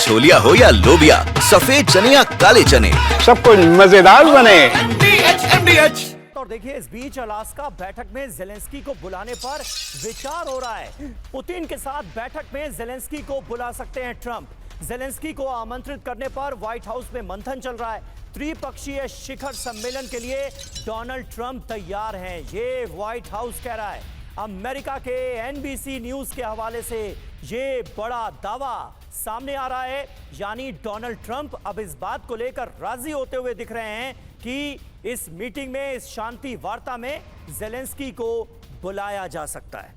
छोलिया हो या लोबिया, सफेद चने या काले चने, सब कुछ मजेदार बने। और देखिए, इस बीच अलास्का बैठक में जेलेंस्की को बुलाने पर विचार हो रहा है। पुतिन के साथ बैठक में जेलेंस्की को बुला सकते हैं ट्रंप। जेलेंस्की को आमंत्रित करने पर व्हाइट हाउस में मंथन चल रहा है। त्रिपक्षीय शिखर सम्मेलन के लिए डोनाल्ड ट्रंप तैयार हैं, ये व्हाइट हाउस कह रहा है। अमेरिका के एनबीसी न्यूज के हवाले से ये बड़ा दावा सामने आ रहा है, यानी डोनाल्ड ट्रंप अब इस बात को लेकर राजी होते हुए दिख रहे हैं कि इस मीटिंग में, इस शांति वार्ता में जेलेंस्की को बुलाया जा सकता है।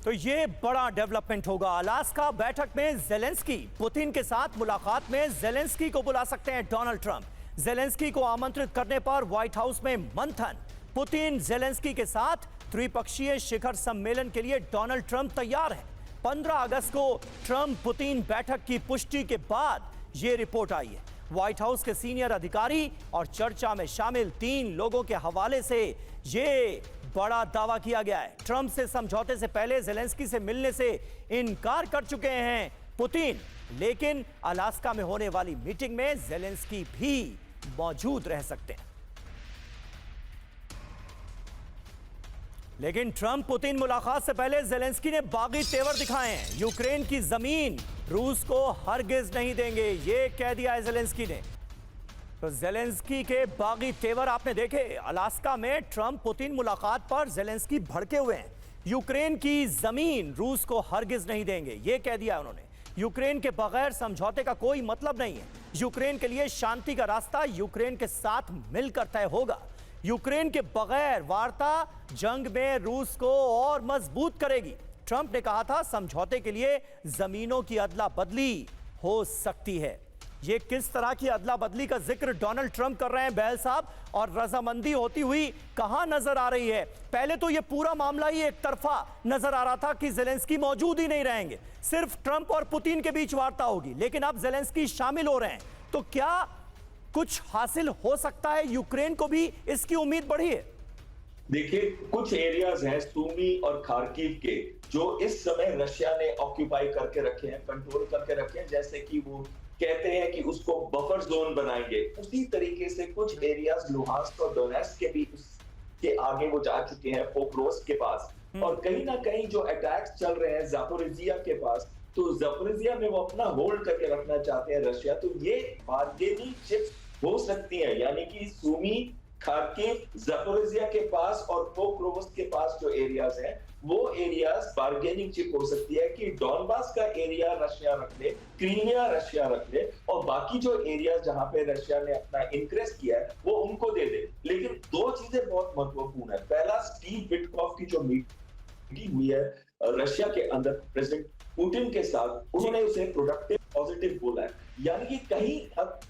तो ये बड़ा डेवलपमेंट होगा। अलास्का बैठक में जेलेंस्की, पुतिन के साथ मुलाकात में जेलेंस्की को बुला सकते हैं डोनाल्ड ट्रंप। जेलेंस्की को आमंत्रित करने पर व्हाइट हाउस में मंथन। पुतिन जेलेंस्की के साथ त्रिपक्षीय शिखर सम्मेलन के लिए डोनाल्ड ट्रंप तैयार है। 15 अगस्त को ट्रंप पुतिन बैठक की पुष्टि के बाद यह रिपोर्ट आई है। व्हाइट हाउस के सीनियर अधिकारी और चर्चा में शामिल 3 लोगों के हवाले से यह बड़ा दावा किया गया है। ट्रंप से समझौते से पहले जेलेंस्की से मिलने से इनकार कर चुके हैं पुतिन, लेकिन अलास्का में होने वाली मीटिंग में जेलेंस्की भी मौजूद रह सकते हैं। लेकिन ट्रंप पुतिन मुलाकात से पहले जेलेंस्की ने बागी तेवर दिखाए हैं। यूक्रेन की जमीन रूस को हरगिज नहीं देंगे, यह कह दिया है जेलेंस्की ने। तो जेलेंस्की के बागी तेवर आपने देखे। अलास्का में ट्रंप पुतिन मुलाकात पर जेलेंस्की भड़के हुए हैं। यूक्रेन की जमीन रूस को हरगिज नहीं देंगे, यह कह दिया उन्होंने। यूक्रेन के बगैर समझौते का कोई मतलब नहीं है। यूक्रेन के लिए शांति का रास्ता यूक्रेन के साथ मिलकर तय होगा। यूक्रेन के बगैर वार्ता जंग में रूस को और मजबूत करेगी। ट्रंप ने कहा था समझौते के लिए जमीनों की अदला बदली हो सकती है। ये किस तरह की अदला बदली का जिक्र डोनाल्ड ट्रंप कर रहे हैं बहल साहब, और रजामंदी होती हुई कहां नजर आ रही है? पहले तो ये पूरा मामला ही एक तरफा नजर आ रहा था कि जेलेंस्की मौजूद ही नहीं रहेंगे, सिर्फ ट्रंप और पुतिन के बीच वार्ता होगी, लेकिन अब जेलेंस्की शामिल हो रहे हैं। तो क्या कुछ हासिल हो सकता है? यूक्रेन को भी इसकी उम्मीद बढ़ी है। देखिए, कुछ एरियाज हैं सूमी और खार्किव के जो इस समय रशिया ने ऑक्यूपाई करके रखे हैं, कंट्रोल करके रखे हैं, जैसे कि वो कहते हैं कि उसको बफर जोन बनाएंगे। उसी तरीके से कुछ एरियाज लुहांस्क और डोनेट्स्क के भी उसके आगे वो जा चुके हैं, पोक्रोव्स्क के पास। और कहीं ना कहीं जो अटैक्स चल रहे हैं ज़ापोरिजिया के पास, तो ज़ापोरिजिया में वो अपना होल्ड करके रखना चाहते हैं रशिया। तो ये बार्गेनिंग चिप्स हो सकती है, यानी कि सूमी, खार्किव, ज़ापोरिजिया के पास और पोक्रोव्स्क के पास जो एरियाज हैं, वो एरियाज बार्गेनिंग चिप हो सकती है कि डॉनबास का एरिया रशिया रख ले, क्रीमिया रशिया रख ले, और बाकी जो एरियाज जहां पे रशिया ने अपना इंक्रेस किया है वो उनको दे दे। लेकिन 2 चीजें बहुत महत्वपूर्ण है। पहला, स्टीव विटकॉफ की जो मीटिंग हुई है रशिया के अंदर प्रेसिडेंट पुतिन के साथ, उन्होंने उसे प्रोडक्टिव पॉजिटिव बोला है, यानी कि कहीं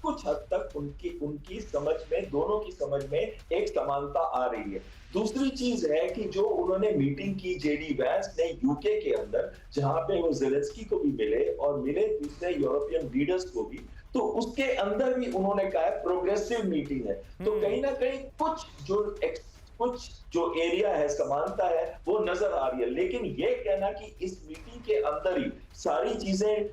कुछ हद तक उनकी समझ में, दोनों की समझ में एक समानता आ रही है। दूसरी चीज है कि जो उन्होंने मीटिंग की जेडी वैंस ने यूके के अंदर, जहां पे वो जेलेंस्की को भी मिले और मिले दूसरे यूरोपियन लीडर्स को भी, तो उसके अंदर भी उन्होंने कहा प्रोग्रेसिव मीटिंग है। तो कहीं ना कहीं कुछ जो एरिया है, समानता है, वो नजर आ रही है। लेकिन ये कहना कि इस मीटिंग के अंदर ही सारी चीजें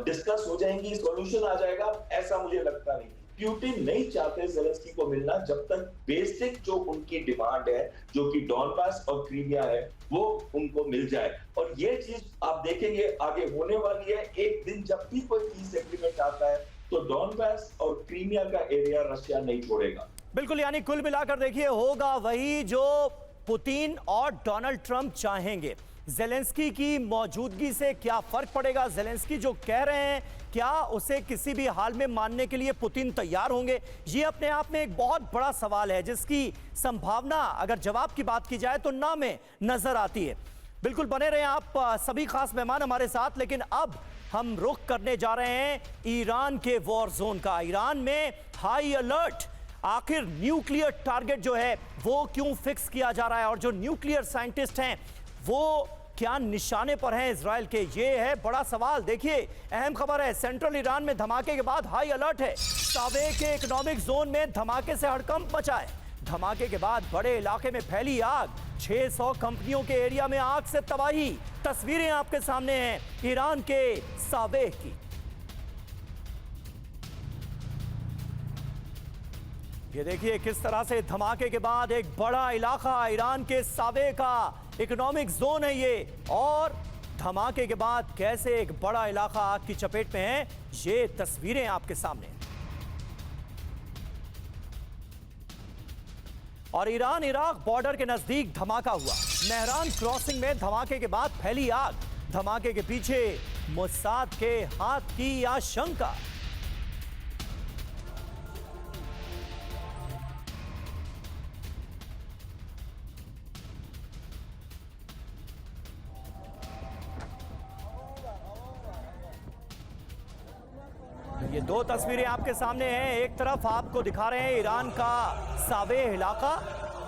डिस्कस हो जाएंगी, सॉल्यूशन आ जाएगा, ऐसा मुझे लगता नहीं। पुतिन नहीं चाहते जेलेंस्की को मिलना जब तक बेसिक जो उनकी डिमांड है, जो कि डॉनबास और क्रीमिया है, वो उनको मिल जाए। और ये चीज आप देखेंगे आगे होने वाली है। एक दिन जब भी कोई पीस एग्रीमेंट आता है तो डॉनबास और क्रीमिया का एरिया रशिया नहीं छोड़ेगा। बिल्कुल, यानी कुल मिलाकर देखिए, होगा वही जो पुतिन और डोनाल्ड ट्रंप चाहेंगे। जेलेंस्की की मौजूदगी से क्या फर्क पड़ेगा? जेलेंस्की जो कह रहे हैं, क्या उसे किसी भी हाल में मानने के लिए पुतिन तैयार होंगे? ये अपने आप में एक बहुत बड़ा सवाल है, जिसकी संभावना अगर जवाब की बात की जाए तो ना में नजर आती है। बिल्कुल बने रहे आप सभी खास मेहमान हमारे साथ, लेकिन अब हम रुख करने जा रहे हैं ईरान के वॉर जोन का। ईरान में हाई अलर्ट। आखिर न्यूक्लियर टारगेट जो है वो क्यों फिक्स किया जा रहा है, और जो न्यूक्लियर साइंटिस्ट हैं वो क्या निशाने पर हैं इजराइल के? ये है बड़ा सवाल। देखिए, अहम खबर है, सेंट्रल ईरान में धमाके के बाद हाई अलर्ट है। सावे के इकोनॉमिक जोन में धमाके से हड़कंप मचा है। धमाके के बाद बड़े इलाके में फैली आग, 600 कंपनियों के एरिया में आग से तबाही। तस्वीरें आपके सामने हैं ईरान के सावेह की। ये देखिए किस तरह से धमाके के बाद एक बड़ा इलाका, ईरान के सावेह का इकोनॉमिक जोन है ये, और धमाके के बाद कैसे एक बड़ा इलाका आग की चपेट में है, ये तस्वीरें आपके सामने। और ईरान इराक बॉर्डर के नजदीक धमाका हुआ। मेहरान क्रॉसिंग में धमाके के बाद फैली आग। धमाके के पीछे मोसाद के हाथ की आशंका। ये दो तस्वीरें आपके सामने हैं। एक तरफ आपको दिखा रहे हैं ईरान का सावेह इलाका,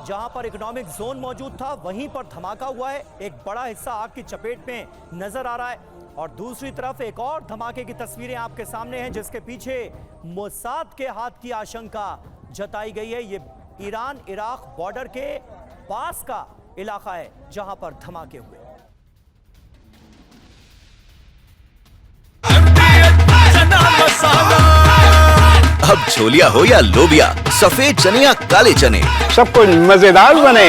जहां पर इकोनॉमिक जोन मौजूद था, वहीं पर धमाका हुआ है। एक बड़ा हिस्सा आग की चपेट में नजर आ रहा है। और दूसरी तरफ एक और धमाके की तस्वीरें आपके सामने हैं, जिसके पीछे मोसाद के हाथ की आशंका जताई गई है। ये ईरान इराक बॉर्डर के पास का इलाका है जहां पर धमाके हुए। अब छोलिया हो या लोबिया, सफेद चने या काले चने, सबको मजेदार बने।